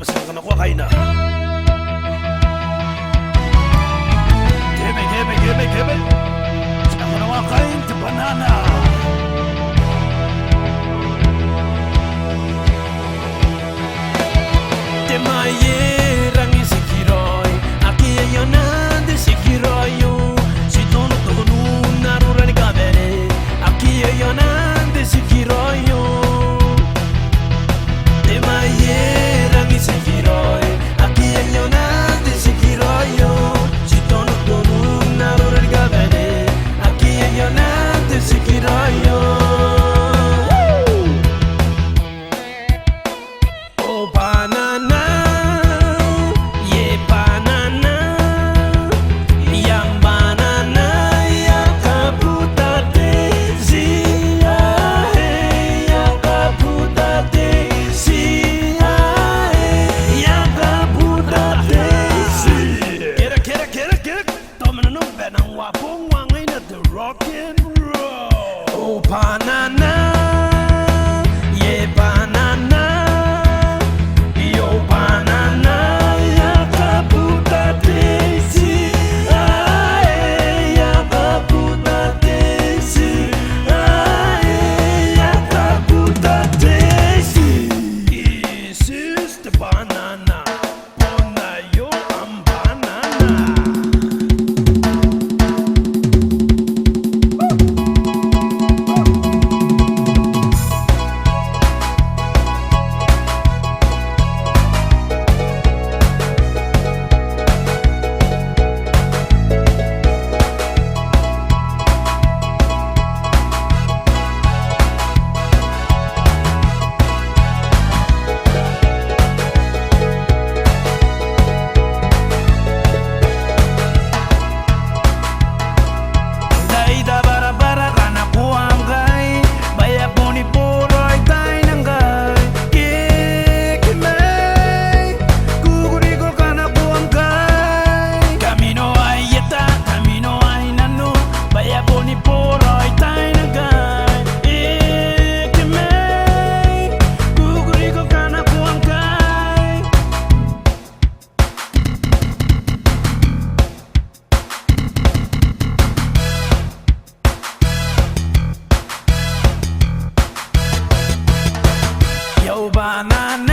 Masang ako kain na. Kebe. Saan na kain sa banana. Te Maie rangi sikiroi, aki yonan de sikiroyo. Si tono tono narura ni kabere, aki yonan de sikiroyo. Te Maie rangi sikiroi, aki yonan de sikiroyo. Si tono tono narura ni kabere, aki yonan de sikiroyo. Oh banana. Rock and roll. Oh banana, yeah banana, yo banana, ya kaputa desi, ya kaputa desi, ya kaputa desi. This is the banana, bona yo am banana. Banana.